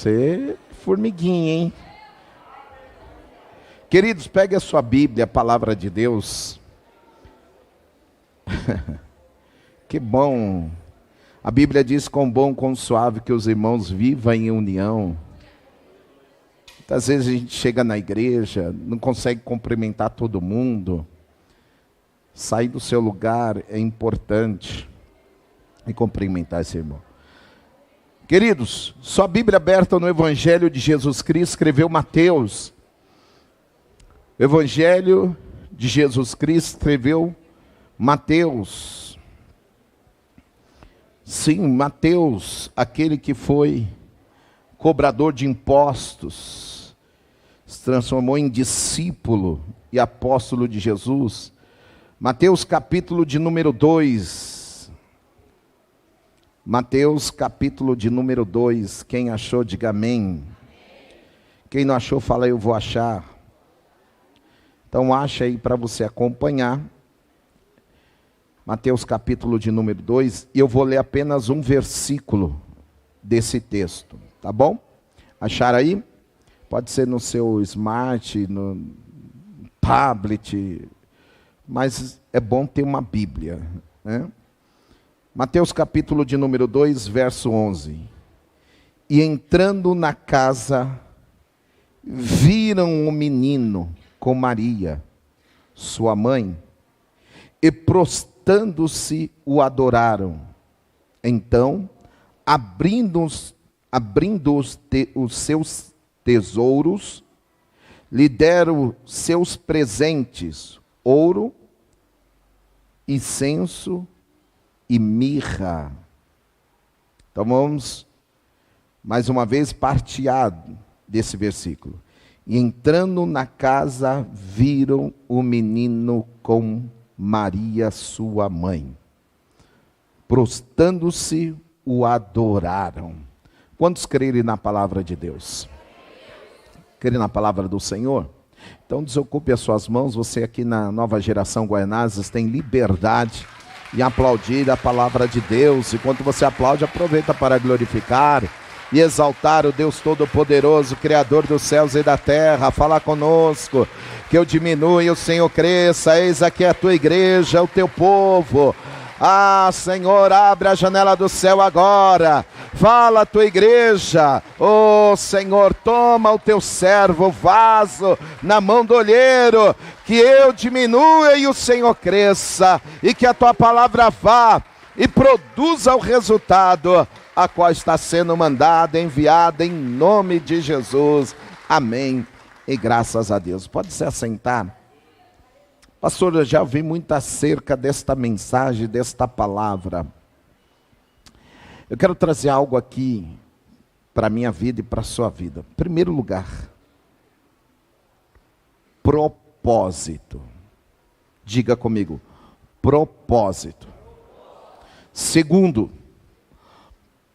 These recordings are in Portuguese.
você é formiguinha, hein? Queridos, pegue a sua Bíblia, a palavra de Deus. Que bom. A Bíblia diz: quão bom, quão suave que os irmãos vivam em união. Muitas vezes a gente chega na igreja, não consegue cumprimentar todo mundo. Sair do seu lugar é importante e cumprimentar esse irmão. Queridos, sua Bíblia aberta no Evangelho de Jesus Cristo, escreveu Mateus. O Evangelho de Jesus Cristo escreveu Mateus. Sim, Mateus, aquele que foi cobrador de impostos, se transformou em discípulo e apóstolo de Jesus. Mateus capítulo de número 2. Mateus capítulo de número 2. Quem achou, diga amém. Quem não achou, fala: eu vou achar. Então acha aí para você acompanhar. Mateus capítulo de número 2. E eu vou ler apenas um versículo desse texto. Tá bom? Acharam aí? Pode ser no seu smart, no tablet. Mas é bom ter uma Bíblia, né? Mateus capítulo de número 2, verso 11. E entrando na casa, viram o menino com Maria, sua mãe, e prostrando-se o adoraram. Então, abrindo os seus tesouros, lhe deram seus presentes: ouro, incenso e mirra. Então vamos mais uma vez partilhar desse versículo. E entrando na casa, viram o menino com Maria, sua mãe. Prostrando-se, o adoraram. Quantos crerem na palavra de Deus? Crerem na palavra do Senhor? Então desocupe as suas mãos. Você aqui na Nova Geração Guaianazes tem liberdade em aplaudir a palavra de Deus. Enquanto você aplaude, aproveita para glorificar e exaltar o Deus Todo-Poderoso, Criador dos céus e da terra. Fala conosco, que eu diminua e o Senhor cresça. Eis aqui a tua igreja, o teu povo. Ah, Senhor, abre a janela do céu agora. Fala a tua igreja. Oh, Senhor, toma o teu servo, o vaso, na mão do olheiro. Que eu diminua e o Senhor cresça. E que a tua palavra vá e produza o resultado a qual está sendo mandada, enviada, em nome de Jesus. Amém. E graças a Deus. Pode se assentar. Pastor, eu já ouvi muito acerca desta mensagem, desta palavra. Eu quero trazer algo aqui para a minha vida e para a sua vida. Em primeiro lugar, propósito. Diga comigo, propósito. Segundo,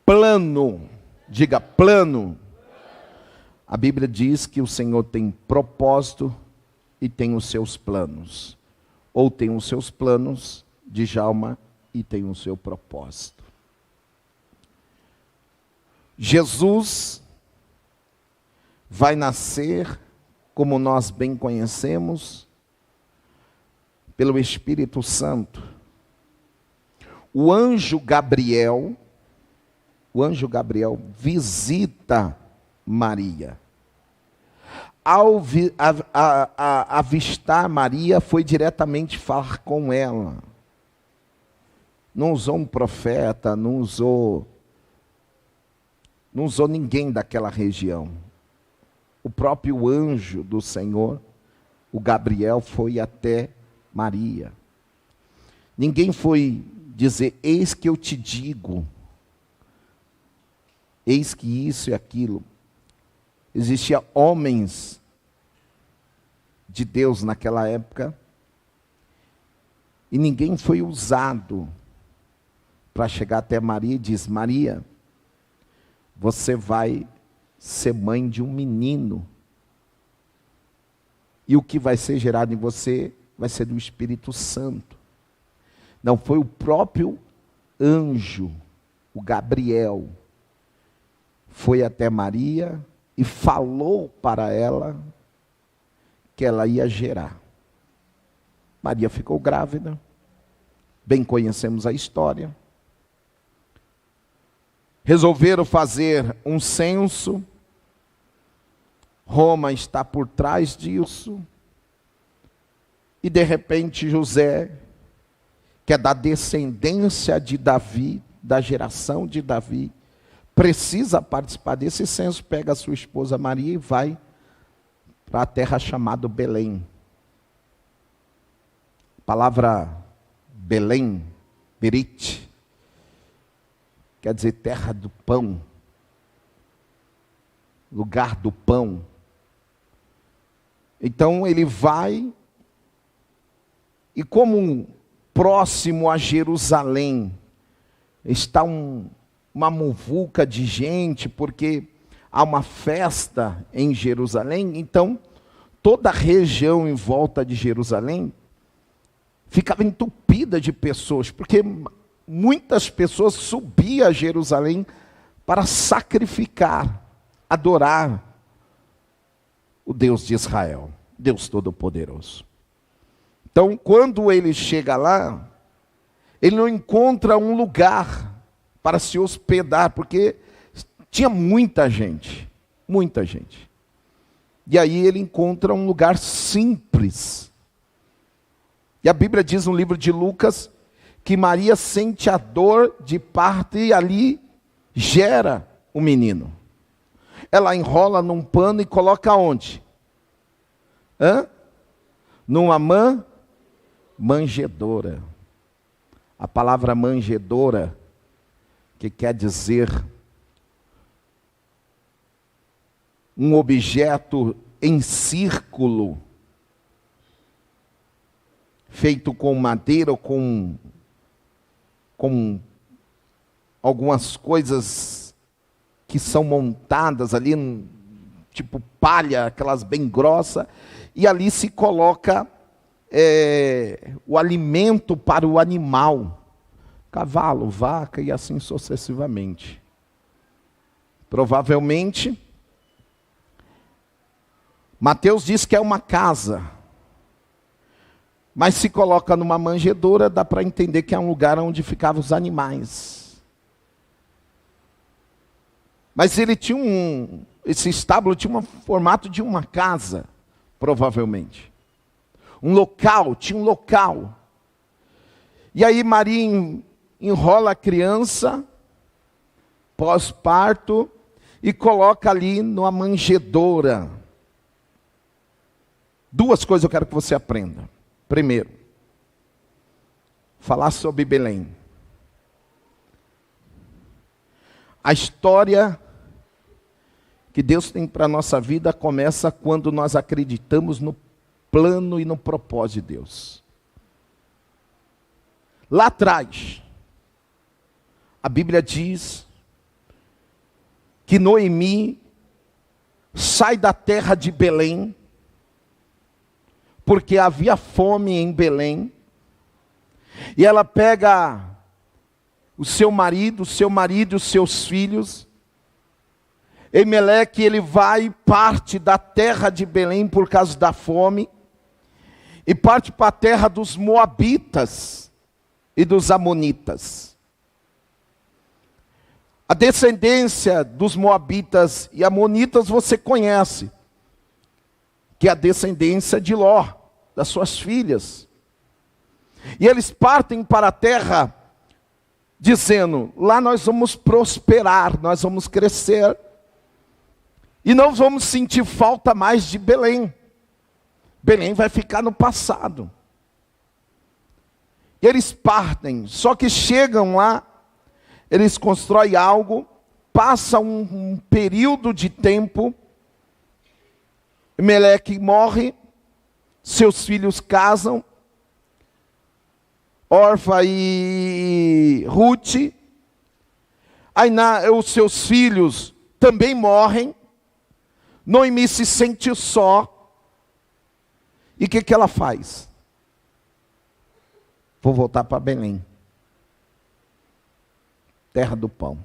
plano. Diga, plano. A Bíblia diz que o Senhor tem propósito e tem os seus planos. Ou tem os seus planos, Djalma, e tem o seu propósito. Jesus vai nascer, como nós bem conhecemos, pelo Espírito Santo. O anjo Gabriel visita Maria. Ao avistar Maria, foi diretamente falar com ela. Não usou um profeta, não usou ninguém daquela região. O próprio anjo do Senhor, o Gabriel, foi até Maria. Ninguém foi dizer: eis que eu te digo, eis que isso e aquilo. Existiam homens de Deus naquela época, e ninguém foi usado para chegar até Maria e diz: Maria, você vai ser mãe de um menino, e o que vai ser gerado em você vai ser do Espírito Santo. Não, foi o próprio anjo, o Gabriel, foi até Maria e falou para ela que ela ia gerar. Maria ficou grávida, bem conhecemos a história. Resolveram fazer um censo, Roma está por trás disso, e de repente José, que é da descendência de Davi, da geração de Davi, precisa participar desse censo, pega a sua esposa Maria e vai para a terra chamada Belém. A palavra Belém, Berit, quer dizer terra do pão, lugar do pão. Então ele vai, e como próximo a Jerusalém está uma muvuca de gente, porque há uma festa em Jerusalém, então toda a região em volta de Jerusalém ficava entupida de pessoas, porque muitas pessoas subiam a Jerusalém para sacrificar, adorar o Deus de Israel, Deus Todo-Poderoso. Então, quando ele chega lá, ele não encontra um lugar para se hospedar, porque tinha muita gente, muita gente. E aí ele encontra um lugar simples. E a Bíblia diz no livro de Lucas que Maria sente a dor de parto e ali gera o menino. Ela enrola num pano e coloca onde? Numa manjedoura. A palavra manjedoura, que quer dizer um objeto em círculo, feito com madeira ou com algumas coisas que são montadas ali, tipo palha, aquelas bem grossas, e ali se coloca o alimento para o animal, cavalo, vaca e assim sucessivamente. Provavelmente, Mateus diz que é uma casa, mas se coloca numa manjedoura, dá para entender que é um lugar onde ficavam os animais. Mas ele tinha esse estábulo tinha um formato de uma casa, provavelmente. Tinha um local. E aí Maria enrola a criança, pós-parto, e coloca ali numa manjedoura. Duas coisas eu quero que você aprenda. Primeiro, falar sobre Belém. A história que Deus tem para a nossa vida começa quando nós acreditamos no plano e no propósito de Deus. Lá atrás, a Bíblia diz que Noemi sai da terra de Belém, porque havia fome em Belém, e ela pega o seu marido e os seus filhos. Elimeleque, ele vai e parte da terra de Belém por causa da fome, e parte para a terra dos Moabitas e dos Amonitas. A descendência dos Moabitas e Amonitas você conhece, que é a descendência de Ló, das suas filhas. E eles partem para a terra dizendo, lá nós vamos prosperar, nós vamos crescer, e não vamos sentir falta mais de Belém. Belém vai ficar no passado. E eles partem, só que chegam lá, eles constroem algo, passa um período de tempo, Meleque morre, seus filhos casam, Orfa e Ruth, aí os seus filhos também morrem, Noemi se sente só, e o que ela faz? Vou voltar para Belém, terra do pão.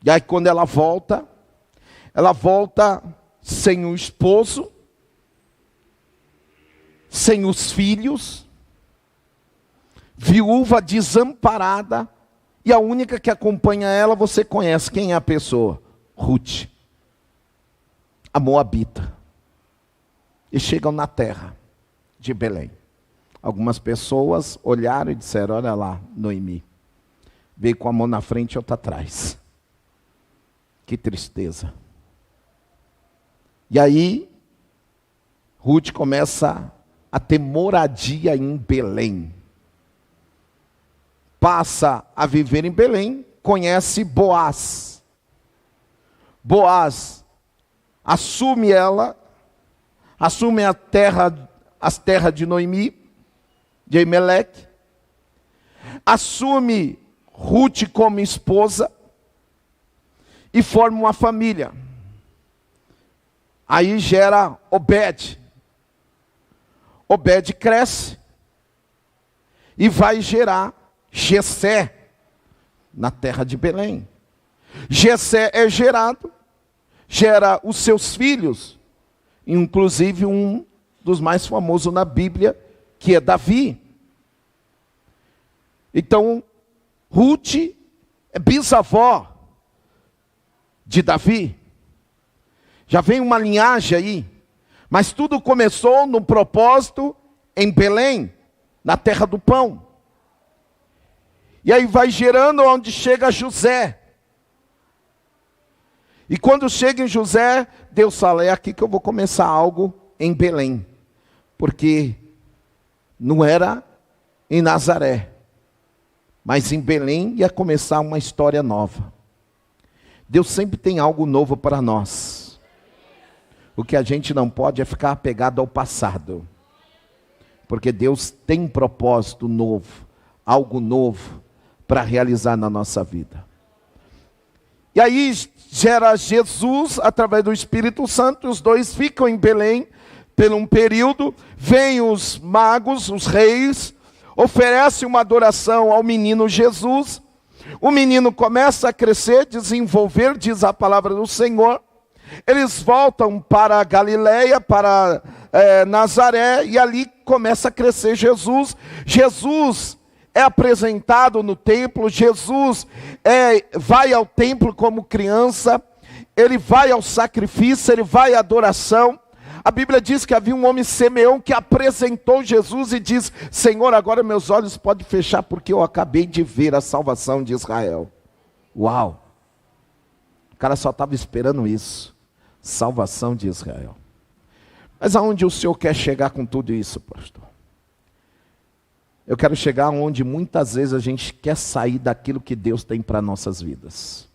E aí quando ela volta sem o esposo, sem os filhos, viúva, desamparada, e a única que acompanha ela, você conhece quem é a pessoa? Ruth, a moabita. E chegam na terra de Belém. Algumas pessoas olharam e disseram, olha lá, Noemi, veio com a mão na frente e outra atrás. Que tristeza. E aí, Ruth começa a ter moradia em Belém. Passa a viver em Belém, conhece Boaz. Boaz assume as terras de Noemi, de Emelec, assume Ruth como esposa e forma uma família. Aí gera Obed. Obed cresce e vai gerar Jessé na terra de Belém. Jessé é gerado, gera os seus filhos, inclusive um dos mais famosos na Bíblia, que é Davi. Então, Ruth é bisavó de Davi. Já vem uma linhagem aí, mas tudo começou no propósito em Belém, na terra do pão. E aí vai gerando onde chega José. E quando chega em José, Deus fala, é aqui que eu vou começar algo em Belém. Porque não era em Nazaré, mas em Belém ia começar uma história nova. Deus sempre tem algo novo para nós. O que a gente não pode é ficar apegado ao passado. Porque Deus tem um propósito novo, algo novo para realizar na nossa vida. E aí gera Jesus através do Espírito Santo, os dois ficam em Belém por um período, vêm os magos, os reis, oferecem uma adoração ao menino Jesus, o menino começa a crescer, desenvolver, diz a palavra do Senhor, eles voltam para a Galileia, para Nazaré, e ali começa a crescer Jesus. Jesus é apresentado no templo, Jesus vai ao templo como criança, ele vai ao sacrifício, ele vai à adoração. A Bíblia diz que havia um homem Simeão que apresentou Jesus e diz, Senhor, agora meus olhos podem fechar porque eu acabei de ver a salvação de Israel. Uau! O cara só estava esperando isso, salvação de Israel. Mas aonde o Senhor quer chegar com tudo isso, pastor? Eu quero chegar onde muitas vezes a gente quer sair daquilo que Deus tem para nossas vidas.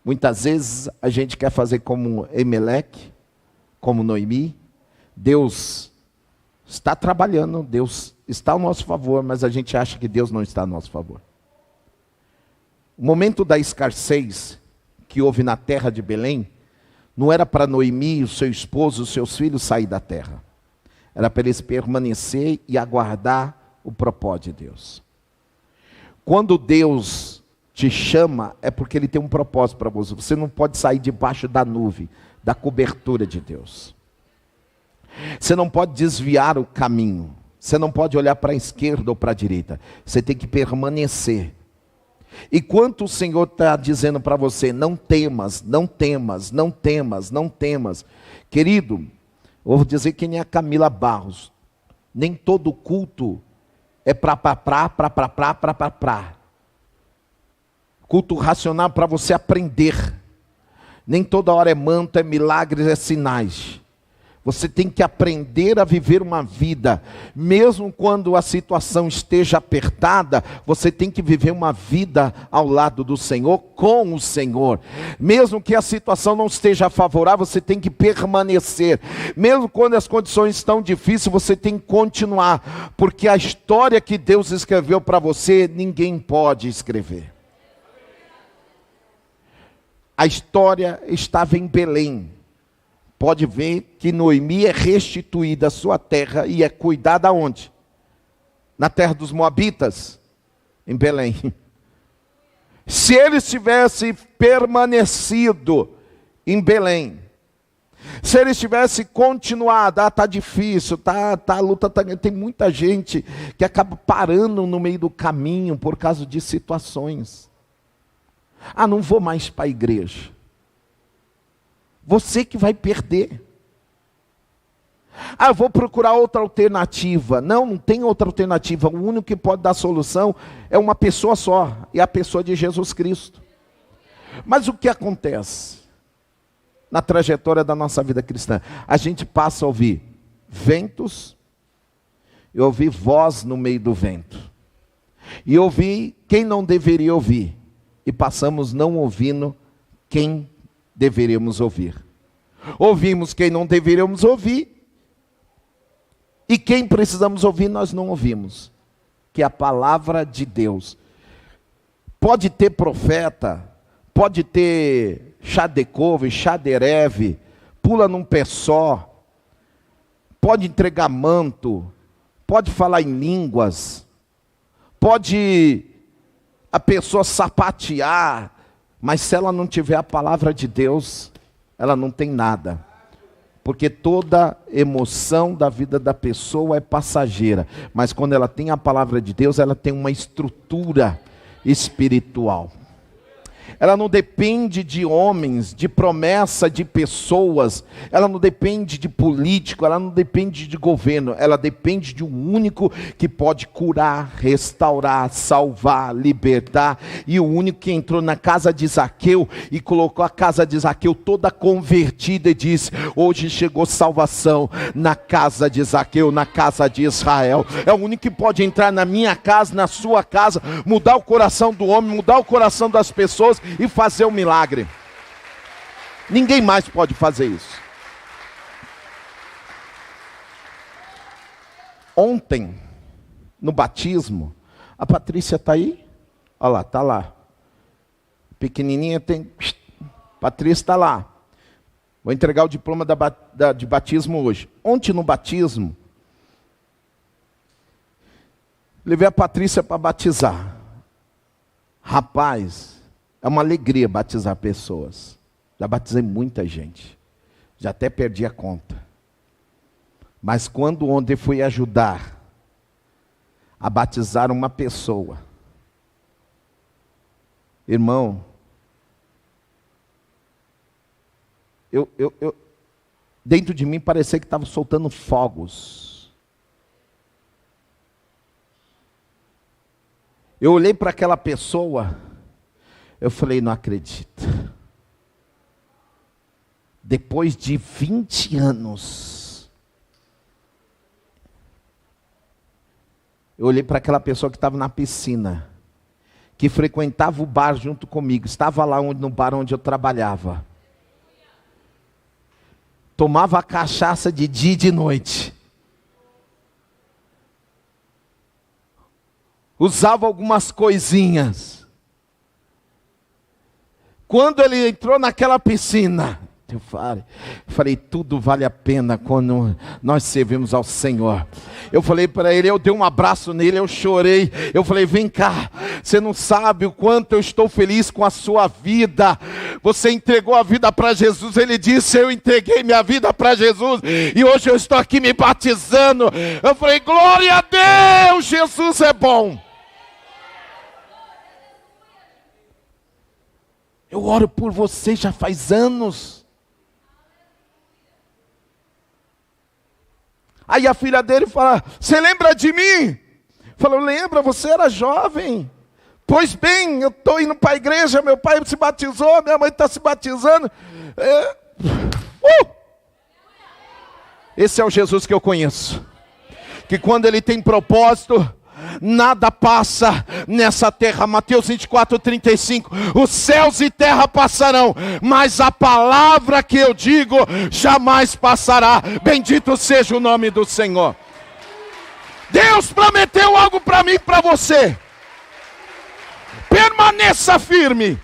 Muitas vezes a gente quer fazer como Emelec, como Noemi. Deus está trabalhando, Deus está ao nosso favor, mas a gente acha que Deus não está ao nosso favor. O momento da escassez que houve na terra de Belém, não era para Noemi, o seu esposo, os seus filhos sair da terra. Era para eles permanecer e aguardar o propósito de Deus. Quando Deus te chama, é porque Ele tem um propósito para você. Você não pode sair debaixo da nuvem, da cobertura de Deus. Você não pode desviar o caminho. Você não pode olhar para a esquerda ou para a direita. Você tem que permanecer. E quanto o Senhor está dizendo para você, não temas, não temas, não temas, não temas. Querido, vou dizer que nem a Camila Barros. Nem todo culto é pra. Culto racional para você aprender. Nem toda hora é manto, é milagres, é sinais. Você tem que aprender a viver uma vida. Mesmo quando a situação esteja apertada, você tem que viver uma vida ao lado do Senhor, com o Senhor. Mesmo que a situação não esteja favorável, você tem que permanecer. Mesmo quando as condições estão difíceis, você tem que continuar. Porque a história que Deus escreveu para você, ninguém pode escrever. A história estava em Belém. Pode ver que Noemi é restituída à sua terra e é cuidada aonde? Na terra dos Moabitas, em Belém. Se eles tivessem permanecido em Belém, se eles tivessem continuado, está difícil, a luta tem muita gente que acaba parando no meio do caminho por causa de situações. Não vou mais para a igreja. Você que vai perder. Eu vou procurar outra alternativa. Não tem outra alternativa. O único que pode dar solução é uma pessoa só, é a pessoa de Jesus Cristo. Mas o que acontece na trajetória da nossa vida cristã? A gente passa a ouvir ventos, e ouvir voz no meio do vento, e ouvir quem não deveria ouvir, e passamos não ouvindo quem deveríamos ouvir. Ouvimos quem não deveríamos ouvir, e quem precisamos ouvir nós não ouvimos, que é a palavra de Deus. Pode ter profeta, pode ter chá de couve, chá de ereve, pula num pé só, pode entregar manto, pode falar em línguas, pode a pessoa sapatear, mas se ela não tiver a palavra de Deus, ela não tem nada. Porque toda emoção da vida da pessoa é passageira, mas quando ela tem a palavra de Deus, ela tem uma estrutura espiritual. Ela não depende de homens, de promessa de pessoas, ela não depende de político, ela não depende de governo, ela depende de um único que pode curar, restaurar, salvar, libertar. E o único que entrou na casa de Zaqueu e colocou a casa de Zaqueu toda convertida e disse: hoje chegou salvação na casa de Zaqueu, na casa de Israel. É o único que pode entrar na minha casa, na sua casa, mudar o coração do homem, mudar o coração das pessoas e fazer um milagre. Ninguém mais pode fazer isso. Ontem, no batismo, a Patrícia está aí? Olha lá, está lá. Pequenininha tem... Patrícia está lá. Vou entregar o diploma de batismo hoje. Ontem no batismo, levei a Patrícia para batizar. Rapaz, é uma alegria batizar pessoas. Já batizei muita gente. Já até perdi a conta. Mas quando ontem fui ajudar a batizar uma pessoa, irmão, eu dentro de mim parecia que estava soltando fogos. Eu olhei para aquela pessoa, eu falei: não acredito. Depois de 20 anos, eu olhei para aquela pessoa que estava na piscina, que frequentava o bar junto comigo, estava lá no bar onde eu trabalhava, tomava cachaça de dia e de noite, usava algumas coisinhas. Quando ele entrou naquela piscina, eu falei, tudo vale a pena quando nós servimos ao Senhor. Eu falei para ele, eu dei um abraço nele, eu chorei. Eu falei: vem cá, você não sabe o quanto eu estou feliz com a sua vida. Você entregou a vida para Jesus. Ele disse: eu entreguei minha vida para Jesus e hoje eu estou aqui me batizando. Eu falei: glória a Deus, Jesus é bom. Eu oro por você já faz anos. Aí a filha dele fala: você lembra de mim? Falou: lembra, você era jovem. Pois bem, eu estou indo para a igreja, meu pai se batizou, minha mãe está se batizando. Esse é o Jesus que eu conheço. Que quando ele tem propósito, nada passa nessa terra. Mateus 24:35. Os céus e terra passarão, mas a palavra que eu digo jamais passará. Bendito seja o nome do Senhor. Deus prometeu algo para mim e para você. Permaneça firme.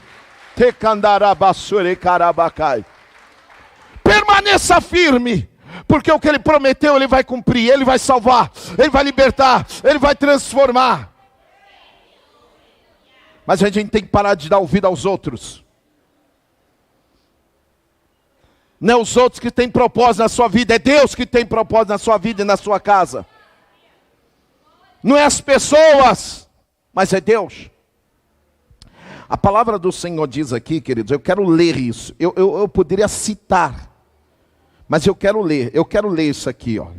Permaneça firme. Porque o que ele prometeu, ele vai cumprir, ele vai salvar, ele vai libertar, ele vai transformar. Mas a gente tem que parar de dar ouvido aos outros. Não é os outros que têm propósito na sua vida, é Deus que tem propósito na sua vida e na sua casa. Não é as pessoas, mas é Deus. A palavra do Senhor diz aqui, queridos, eu quero ler isso. Eu poderia citar, mas eu quero ler isso aqui, ó.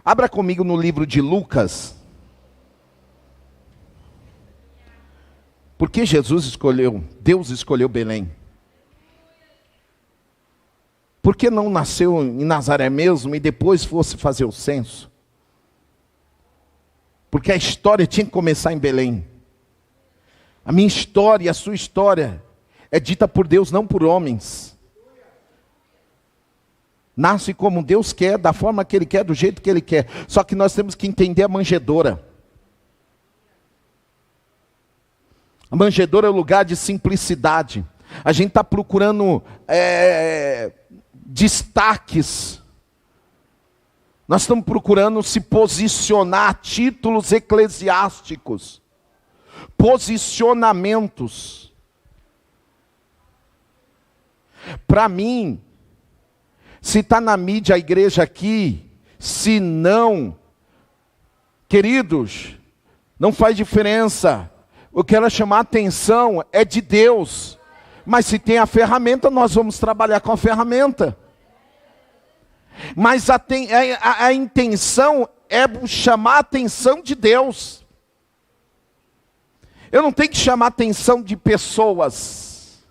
Abra comigo no livro de Lucas. Porque Deus escolheu Belém. Por que não nasceu em Nazaré mesmo e depois fosse fazer o censo? Porque a história tinha que começar em Belém. A minha história e a sua história é dita por Deus, não por homens. Nasce como Deus quer, da forma que Ele quer, do jeito que Ele quer. Só que nós temos que entender a manjedoura. A manjedoura é o lugar de simplicidade. A gente está procurando destaques. Nós estamos procurando se posicionar, títulos eclesiásticos, posicionamentos. Para mim, se está na mídia a igreja aqui, se não, queridos, não faz diferença. Eu quero chamar a atenção, é de Deus. Mas se tem a ferramenta, nós vamos trabalhar com a ferramenta. Mas a intenção é chamar a atenção de Deus. Eu não tenho que chamar a atenção de pessoas.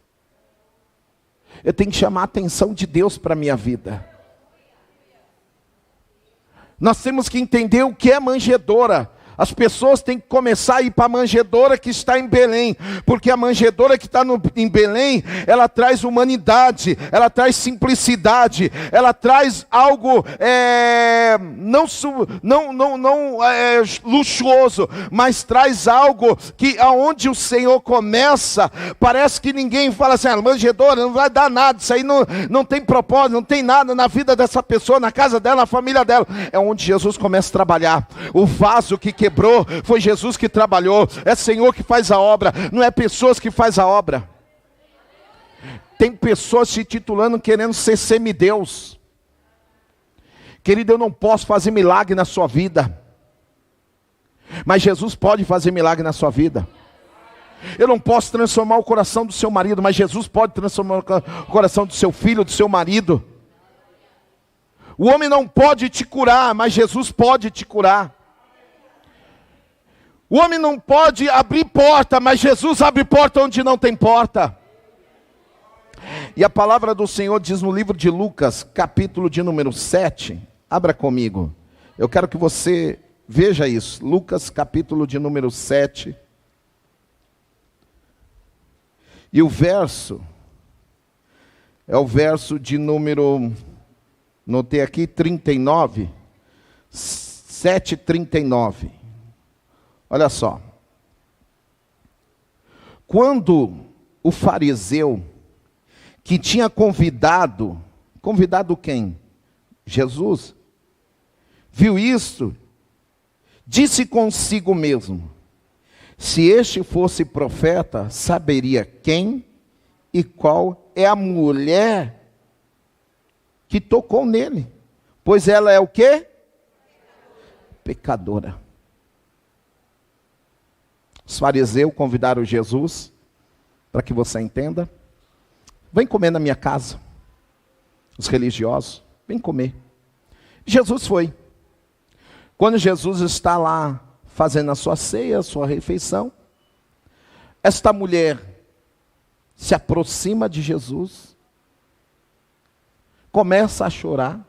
Eu tenho que chamar a atenção de Deus para a minha vida. Nós temos que entender o que é manjedoura. As pessoas têm que começar a ir para a manjedoura que está em Belém, porque a manjedoura que está em Belém, ela traz humanidade, ela traz simplicidade, ela traz algo não luxuoso, mas traz algo que aonde o Senhor começa, parece que ninguém fala assim, manjedoura não vai dar nada, isso aí não tem propósito, não tem nada na vida dessa pessoa, na casa dela, na família dela. É onde Jesus começa a trabalhar. O vaso que quebrou, foi Jesus que trabalhou, é Senhor que faz a obra, não é pessoas que faz a obra. Tem pessoas se titulando querendo ser semideus. Querido, eu não posso fazer milagre na sua vida, mas Jesus pode fazer milagre na sua vida. Eu não posso transformar o coração do seu marido, mas Jesus pode transformar o coração do seu filho, do seu marido. O homem não pode te curar, mas Jesus pode te curar. O homem não pode abrir porta, mas Jesus abre porta onde não tem porta. E a palavra do Senhor diz no livro de Lucas, capítulo de número 7. Abra comigo. Eu quero que você veja isso. Lucas, capítulo de número 7. E o verso, é o verso de número, notei aqui, 39. 7:39. Olha só. Quando o fariseu que tinha convidado quem? Jesus. Viu isso, disse consigo mesmo: se este fosse profeta, saberia quem e qual é a mulher que tocou nele, pois ela é o quê? Pecadora. Os fariseus convidaram Jesus, para que você entenda, vem comer na minha casa. Os religiosos, vem comer. Jesus foi. Quando Jesus está lá, fazendo a sua ceia, a sua refeição, esta mulher se aproxima de Jesus, começa a chorar,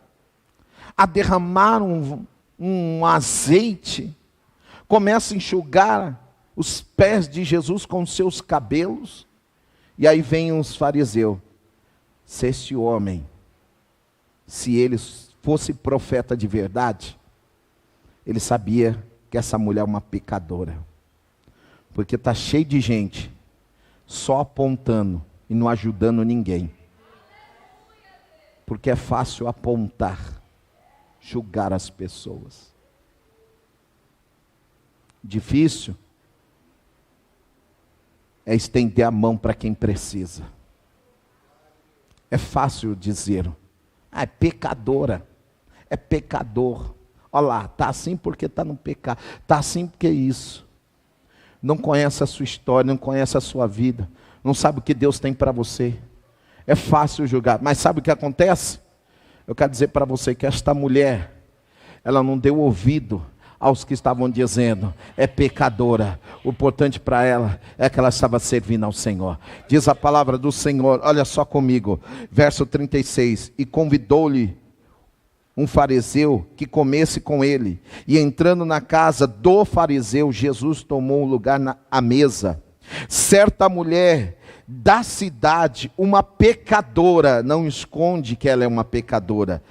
a derramar um azeite, começa a enxugar os pés de Jesus com seus cabelos, e aí vem os fariseus. Se este homem, se ele fosse profeta de verdade, ele sabia que essa mulher é uma pecadora, porque está cheio de gente só apontando e não ajudando ninguém, porque é fácil apontar, julgar as pessoas. Difícil é estender a mão para quem precisa. É fácil dizer, é pecadora, é pecador. Olha lá, está assim porque está no pecado, está assim porque é isso. Não conhece a sua história, não conhece a sua vida, não sabe o que Deus tem para você. É fácil julgar, mas sabe o que acontece? Eu quero dizer para você que esta mulher, ela não deu ouvido aos que estavam dizendo, é pecadora. O importante para ela é que ela estava servindo ao Senhor. Diz a palavra do Senhor, olha só comigo, verso 36, e convidou-lhe um fariseu que comesse com ele, e entrando na casa do fariseu, Jesus tomou um lugar à mesa. Certa mulher da cidade, uma pecadora, não esconde que ela é uma pecadora,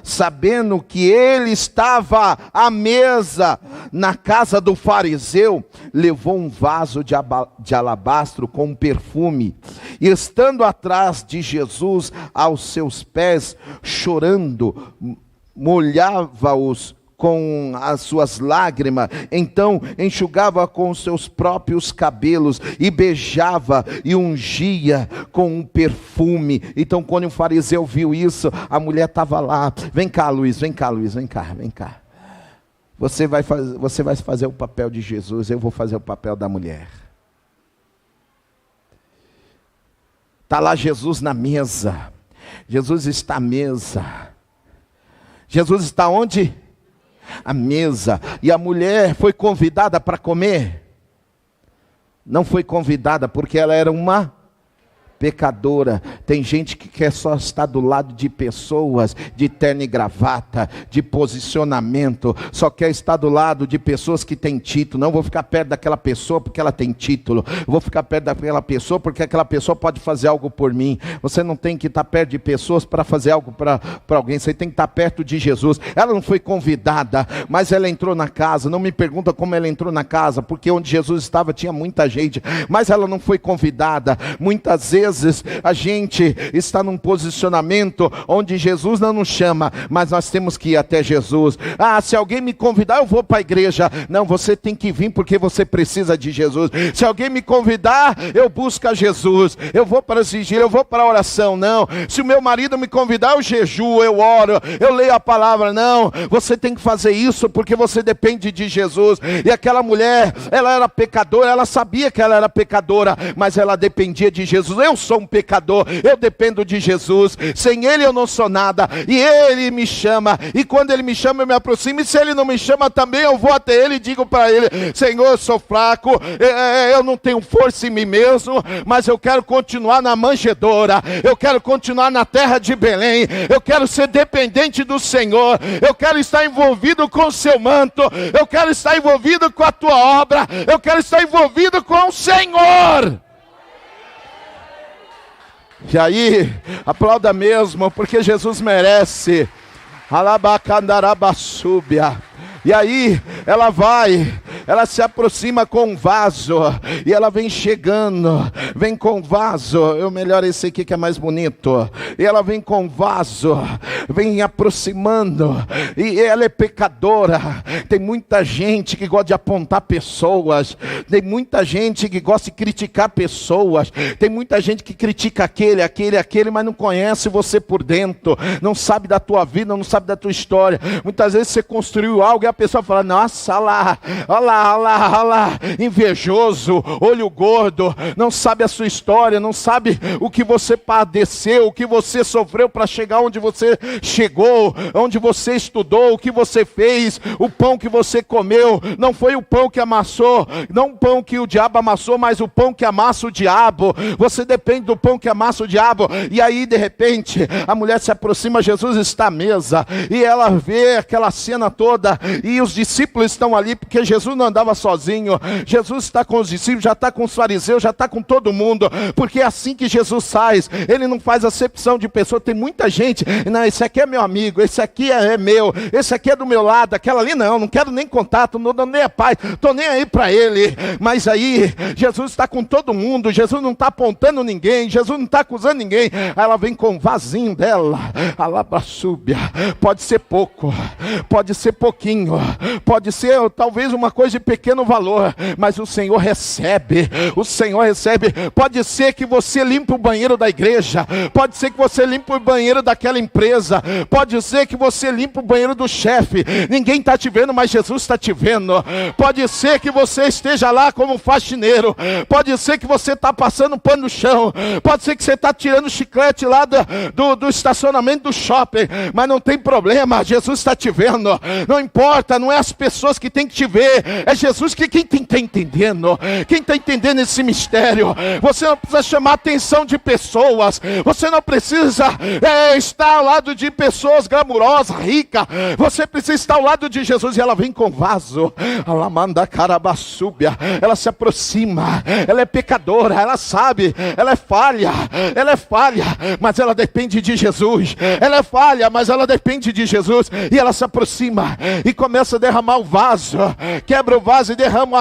sabendo que ele estava à mesa na casa do fariseu, levou um vaso de alabastro com perfume, e estando atrás de Jesus, aos seus pés, chorando, molhava-os com as suas lágrimas, então enxugava com os seus próprios cabelos, e beijava e ungia com um perfume. Então quando o fariseu viu isso, a mulher estava lá, vem cá Luiz, vem cá. Você vai fazer o papel de Jesus, eu vou fazer o papel da mulher. Está lá Jesus na mesa, Jesus está à mesa, Jesus está onde? A mesa. E a mulher foi convidada para comer? Não foi convidada porque ela era uma pecadora. Tem gente que quer só estar do lado de pessoas de terno e gravata, de posicionamento, só quer estar do lado de pessoas que têm título. Não vou ficar perto daquela pessoa porque ela tem título, vou ficar perto daquela pessoa porque aquela pessoa pode fazer algo por mim. Você não tem que estar perto de pessoas para fazer algo para alguém, você tem que estar perto de Jesus. Ela não foi convidada, mas ela entrou na casa. Não me pergunta como ela entrou na casa, porque onde Jesus estava tinha muita gente, mas ela não foi convidada. Muitas vezes a gente está num posicionamento onde Jesus não nos chama, mas nós temos que ir até Jesus. Se alguém me convidar, eu vou para a igreja. Não, você tem que vir porque você precisa de Jesus. Se alguém me convidar, eu busco a Jesus, eu vou para a vigília, eu vou para a oração. Não, se o meu marido me convidar, eu jejuo, eu oro, eu leio a palavra. Não, você tem que fazer isso porque você depende de Jesus. E aquela mulher, ela era pecadora, ela sabia que ela era pecadora, mas ela dependia de Jesus. Eu sou um pecador, eu dependo de Jesus, sem Ele eu não sou nada, e Ele me chama, e quando Ele me chama eu me aproximo, e se Ele não me chama também eu vou até Ele e digo para Ele, Senhor, eu sou fraco, eu não tenho força em mim mesmo, mas eu quero continuar na manjedoura, eu quero continuar na terra de Belém, eu quero ser dependente do Senhor, eu quero estar envolvido com o seu manto, eu quero estar envolvido com a tua obra, eu quero estar envolvido com o Senhor. E aí, aplauda mesmo, porque Jesus merece. Alabacandarabasúbia. E aí, ela se aproxima com um vaso, e ela vem chegando, vem com vaso, melhor esse aqui que é mais bonito, e ela vem com vaso, vem aproximando, e ela é pecadora. Tem muita gente que gosta de apontar pessoas, tem muita gente que gosta de criticar pessoas, tem muita gente que critica aquele, mas não conhece você por dentro, não sabe da tua vida, não sabe da tua história. Muitas vezes você construiu algo e a pessoa fala, nossa, olha lá, invejoso, olho gordo, não sabe a sua história, não sabe o que você padeceu, o que você sofreu para chegar onde você chegou, onde você estudou, o que você fez, o pão que você comeu. Não foi o pão que amassou, não o pão que o diabo amassou, mas o pão que amassa o diabo. Você depende do pão que amassa o diabo. E aí de repente a mulher se aproxima, Jesus está à mesa, e ela vê aquela cena toda, e os discípulos estão ali, porque Jesus não andava sozinho, Jesus está com os discípulos, já está com os fariseus, já está com todo mundo, porque é assim que Jesus faz. Ele não faz acepção de pessoa. Tem muita gente, não, esse aqui é meu amigo, esse aqui é meu, esse aqui é do meu lado, aquela ali não quero nem contato, não dou nem a paz, estou nem aí para ele. Mas aí Jesus está com todo mundo, Jesus não está apontando ninguém, Jesus não está acusando ninguém. Aí ela vem com o vasinho dela, alabaçúbia, pode ser pouco, pode ser pouquinho, pode ser talvez uma coisa de pequeno valor, mas o Senhor recebe. O Senhor recebe. Pode ser que você limpe o banheiro da igreja, pode ser que você limpe o banheiro daquela empresa, pode ser que você limpe o banheiro do chefe. Ninguém está te vendo, mas Jesus está te vendo. Pode ser que você esteja lá como faxineiro, pode ser que você está passando pano no chão, pode ser que você está tirando chiclete lá do estacionamento do shopping, mas não tem problema, Jesus está te vendo. Não importa, não é as pessoas que tem que te ver, é Jesus que quem está entendendo, quem está entendendo esse mistério. Você não precisa chamar a atenção de pessoas, você não precisa estar ao lado de pessoas glamurosas, ricas, você precisa estar ao lado de Jesus. E ela vem com vaso, ela manda carabaçúbia, ela se aproxima, ela é pecadora, ela sabe, ela é falha, mas ela depende de Jesus. Ela é falha, mas ela depende de Jesus. E ela se aproxima e começa a derramar o vaso, quebra o vaso e derrama o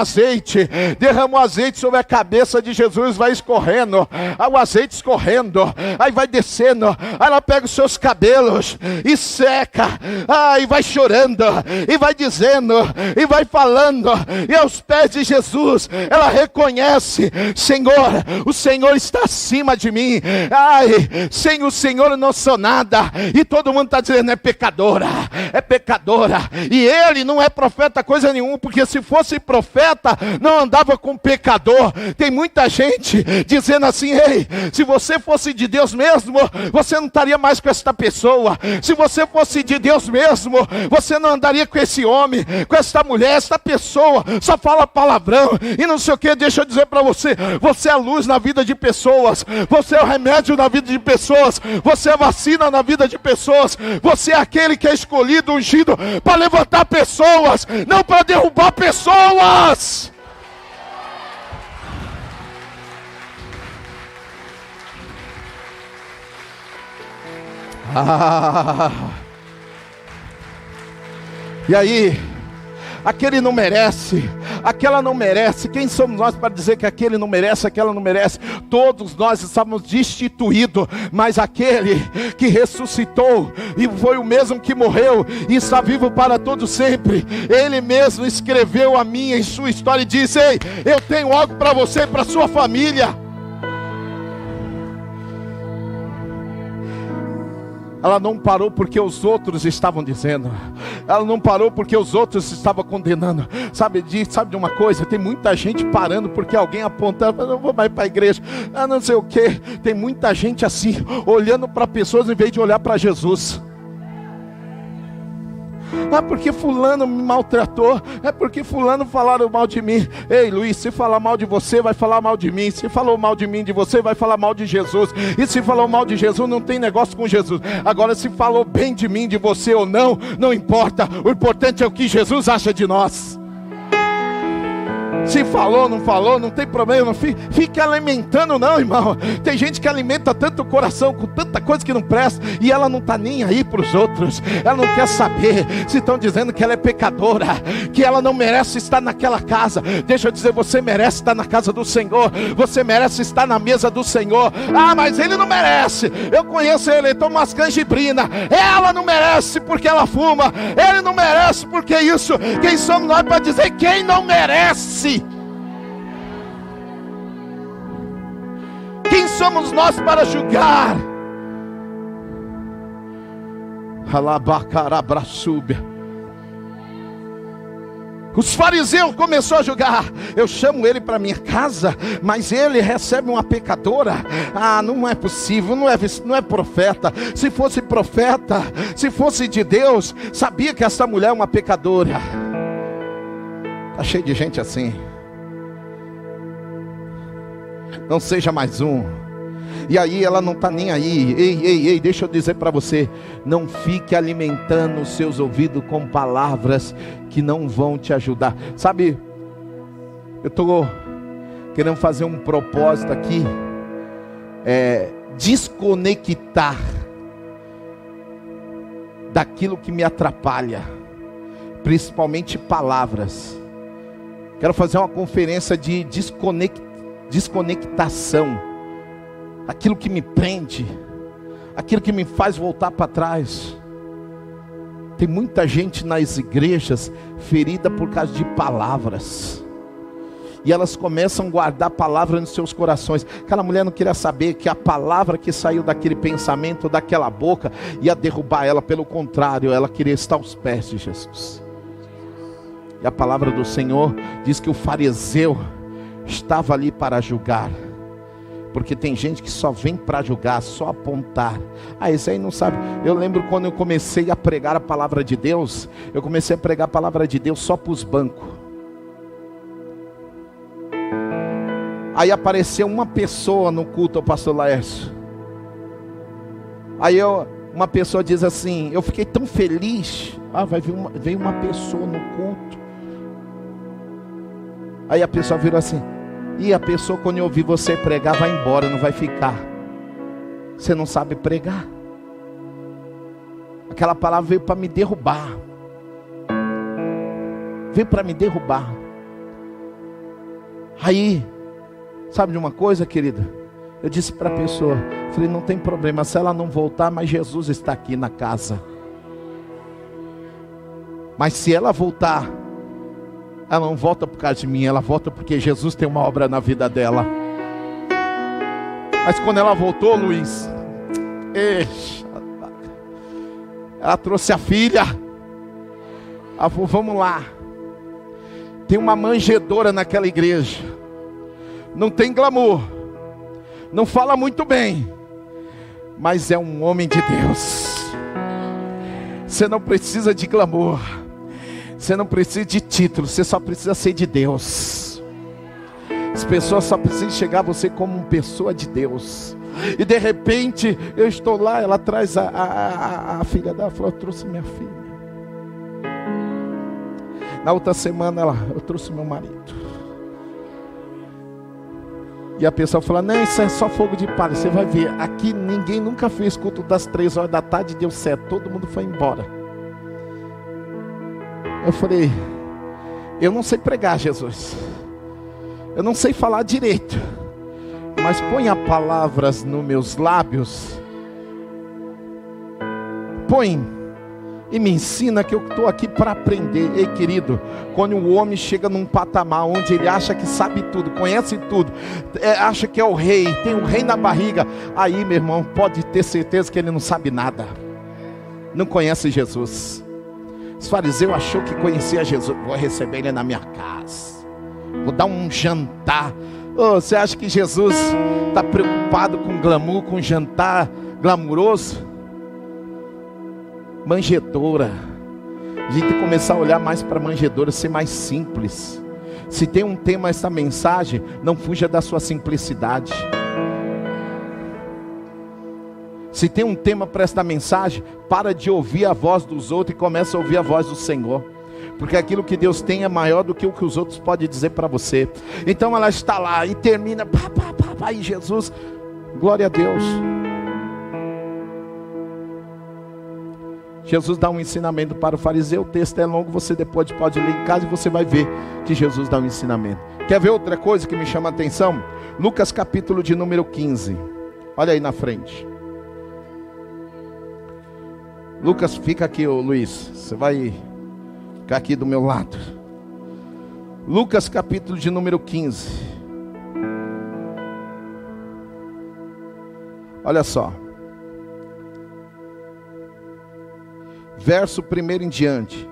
azeite sobre a cabeça de Jesus, vai escorrendo, o azeite escorrendo, aí vai descendo, aí ela pega os seus cabelos e seca, e vai chorando, e vai dizendo, e vai falando, e aos pés de Jesus, ela reconhece: Senhor, o Senhor está acima de mim, sem o Senhor eu não sou nada. E todo mundo está dizendo: é pecadora, e ele não é profeta coisa nenhuma, porque se fosse profeta, não andava com pecador. Tem muita gente dizendo assim: ei, se você fosse de Deus mesmo, você não estaria mais com esta pessoa. Se você fosse de Deus mesmo, você não andaria com esse homem, com esta mulher. Esta pessoa só fala palavrão e não sei o que. Deixa eu dizer para você: você é a luz na vida de pessoas, você é o remédio na vida de pessoas, você é a vacina na vida de pessoas, você é aquele que é escolhido, ungido para levantar pessoas, não para derrubar pessoas. E aí, aquele não merece, aquela não merece. Quem somos nós para dizer que aquele não merece, aquela não merece? Todos nós estávamos destituídos, mas aquele que ressuscitou e foi o mesmo que morreu e está vivo para todo sempre, ele mesmo escreveu a minha e sua história e disse: ei, eu tenho algo para você e para a sua família. Ela não parou porque os outros estavam dizendo, ela não parou porque os outros estavam condenando. Sabe de uma coisa? Tem muita gente parando porque alguém apontando: eu não vou mais para a igreja, não sei o que. Tem muita gente assim, olhando para pessoas em vez de olhar para Jesus. Porque fulano me maltratou, é porque fulano falaram mal de mim. Ei, Luiz, se falar mal de você, vai falar mal de mim. Se falou mal de mim, de você, vai falar mal de Jesus. E se falou mal de Jesus, não tem negócio com Jesus. Agora, se falou bem de mim, de você ou não, não importa. O importante é o que Jesus acha de nós. Se falou, não tem problema. Não fique alimentando não, irmão. Tem gente que alimenta tanto o coração com tanta coisa que não presta, e ela não está nem aí para os outros. Ela não quer saber se estão dizendo que ela é pecadora, que ela não merece estar naquela casa. Deixa eu dizer, você merece estar na casa do Senhor, você merece estar na mesa do Senhor. Mas ele não merece. Eu conheço ele toma umas canjibrina. Ela não merece porque ela fuma. Ele não merece porque isso. Quem somos nós para dizer quem não merece? Quem somos nós para julgar? Os fariseus começaram a julgar. Eu chamo ele para minha casa, mas ele recebe uma pecadora. Não é possível, não é profeta. Se fosse profeta, se fosse de Deus, sabia que essa mulher é uma pecadora. Está cheio de gente assim. Não seja mais um. E aí ela não está nem aí. Ei, deixa eu dizer para você: não fique alimentando os seus ouvidos com palavras que não vão te ajudar. Sabe, eu estou querendo fazer um propósito aqui, desconectar daquilo que me atrapalha, principalmente palavras. Quero fazer uma conferência de desconectação, aquilo que me prende, aquilo que me faz voltar para trás. Tem muita gente nas igrejas ferida por causa de palavras. E elas começam a guardar a palavra nos seus corações. Aquela mulher não queria saber que a palavra que saiu daquele pensamento, daquela boca, ia derrubar ela. Pelo contrário, ela queria estar aos pés de Jesus. E a palavra do Senhor diz que o fariseu estava ali para julgar. Porque tem gente que só vem para julgar, só apontar. Esse aí não sabe. Eu lembro quando eu comecei a pregar a palavra de Deus. Eu comecei a pregar a palavra de Deus só para os bancos. Aí apareceu uma pessoa no culto ao pastor Laércio. Uma pessoa diz assim: eu fiquei tão feliz. Veio uma pessoa no culto. Aí a pessoa virou assim: e a pessoa, quando eu ouvir você pregar, vai embora, não vai ficar. Você não sabe pregar. Aquela palavra veio para me derrubar. Veio para me derrubar. Aí, sabe de uma coisa, querida? Eu disse para a pessoa, falei, não tem problema, se ela não voltar, mas Jesus está aqui na casa. Mas se ela voltar, ela não volta por causa de mim, ela volta porque Jesus tem uma obra na vida dela. Mas quando ela voltou, Luiz, ela trouxe a filha. Ela falou, vamos lá. Tem uma manjedoura naquela igreja. Não tem glamour, não fala muito bem, mas é um homem de Deus. Você não precisa de glamour, você não precisa de título, você só precisa ser de Deus. As pessoas só precisam enxergar você como uma pessoa de Deus. E de repente eu estou lá, ela traz a filha dela, falou, eu trouxe minha filha. Na outra semana eu trouxe meu marido. E a pessoa fala, não, isso é só fogo de palha. Você vai ver, aqui ninguém nunca fez culto das 3 horas da tarde, deu certo, todo mundo foi embora. Eu falei, eu não sei pregar, Jesus, eu não sei falar direito, mas ponha palavras nos meus lábios, põe e me ensina, que eu estou aqui para aprender. Ei, querido, quando o homem chega num patamar onde ele acha que sabe tudo, conhece tudo, acha que é o rei, tem um rei na barriga, aí, meu irmão, pode ter certeza que ele não sabe nada, não conhece Jesus. Os fariseus achou que conhecia Jesus. Vou receber ele na minha casa, vou dar um jantar. Você acha que Jesus está preocupado com glamour, com jantar glamuroso? Manjedoura. A gente tem que começar a olhar mais para a manjedoura, ser mais simples. Se tem um tema essa mensagem, não fuja da sua simplicidade. Se tem um tema para esta mensagem, para de ouvir a voz dos outros e começa a ouvir a voz do Senhor. Porque aquilo que Deus tem é maior do que o que os outros podem dizer para você. Então ela está lá e termina, e Jesus, glória a Deus. Jesus dá um ensinamento para o fariseu. O texto é longo, você depois pode ler em casa e você vai ver que Jesus dá um ensinamento. Quer ver outra coisa que me chama a atenção? Lucas capítulo de número 15. Olha aí na frente. Lucas, fica aqui, Luiz. Você vai ficar aqui do meu lado. Lucas capítulo de número 15. Olha só. Verso 1 em diante.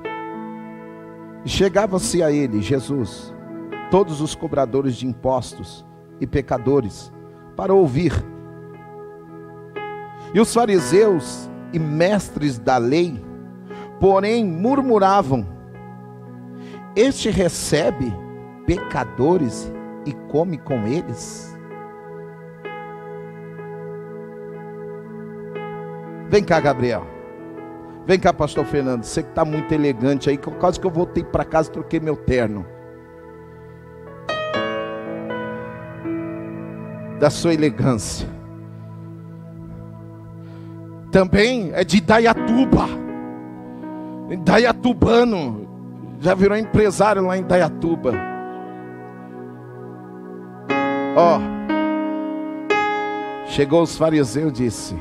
Chegava-se a ele, Jesus, todos os cobradores de impostos e pecadores, para ouvir. E os fariseus e mestres da lei, porém, murmuravam: este recebe pecadores e come com eles? Vem cá, Gabriel. Vem cá, pastor Fernando, você que está muito elegante aí, quase que eu voltei para casa e troquei meu terno. Da sua elegância. Também é de Indaiatuba. Indaiatubano. Já virou empresário lá em Indaiatuba. Chegou os fariseus e disse: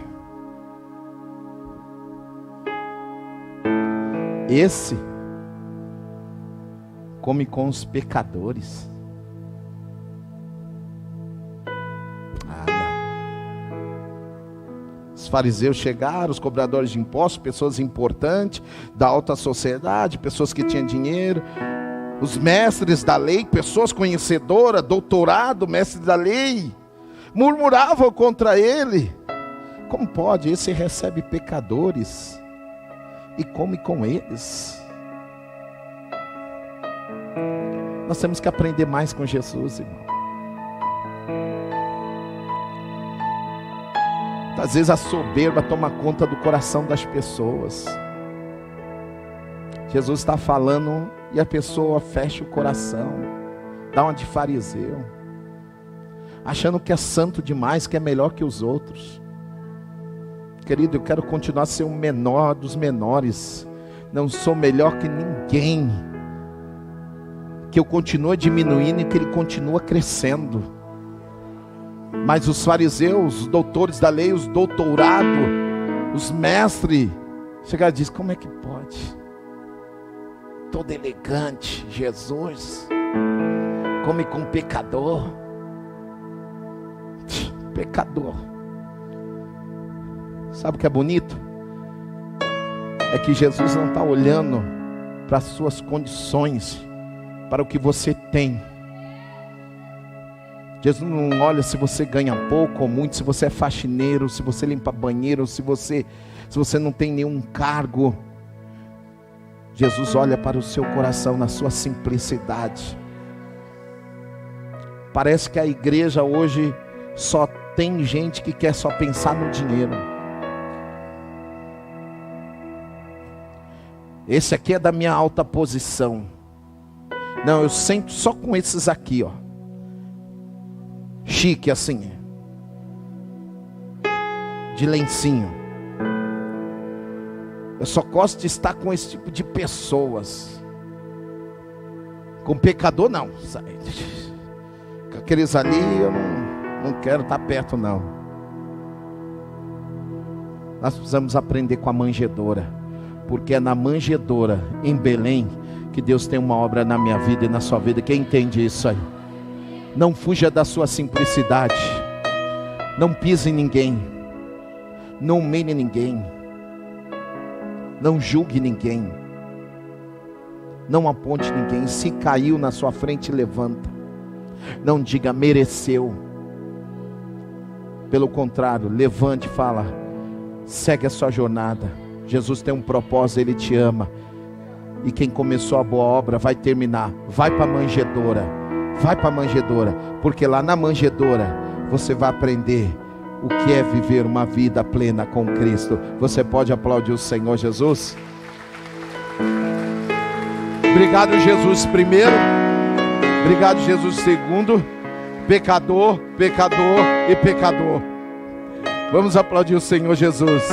Esse come com os pecadores. Os fariseus chegaram, os cobradores de impostos, pessoas importantes da alta sociedade, pessoas que tinham dinheiro, os mestres da lei, pessoas conhecedoras, doutorado, mestres da lei, murmuravam contra ele. Como pode? Esse recebe pecadores e come com eles. Nós temos que aprender mais com Jesus, irmão. Às vezes a soberba toma conta do coração das pessoas. Jesus está falando e a pessoa fecha o coração, dá uma de fariseu, achando que é santo demais, que é melhor que os outros. Querido, eu quero continuar a ser o menor dos menores. Não sou melhor que ninguém. Que eu continue diminuindo e que ele continue crescendo. Mas os fariseus, os doutores da lei, os doutorados, os mestres, chegaram e dizem: como é que pode? Todo elegante, Jesus come com pecador. Pecador. Sabe o que é bonito? É que Jesus não está olhando para as suas condições, para o que você tem. Jesus não olha se você ganha pouco ou muito, se você é faxineiro, se você limpa banheiro, se você não tem nenhum cargo. Jesus olha para o seu coração na sua simplicidade. Parece que a igreja hoje só tem gente que quer só pensar no dinheiro. Esse aqui é da minha alta posição. Não, eu sento só com esses aqui, ó. Chique assim, de lencinho. Eu só gosto de estar com esse tipo de pessoas. Com pecador não. Com aqueles ali eu não quero estar perto não. Nós precisamos aprender com a manjedoura, porque é na manjedoura em Belém que Deus tem uma obra na minha vida e na sua vida. Quem entende isso aí? Não fuja da sua simplicidade. Não pise em ninguém. Não humilhe ninguém. Não julgue ninguém. Não aponte ninguém. Se caiu na sua frente, levanta. Não diga mereceu. Pelo contrário, levante e fala: segue a sua jornada. Jesus tem um propósito, Ele te ama. E quem começou a boa obra vai terminar. Vai para a manjedoura. Vai para a manjedoura, porque lá na manjedoura você vai aprender o que é viver uma vida plena com Cristo. Você pode aplaudir o Senhor Jesus? Obrigado, Jesus, primeiro. Obrigado, Jesus, segundo. Pecador, pecador e pecador. Vamos aplaudir o Senhor Jesus.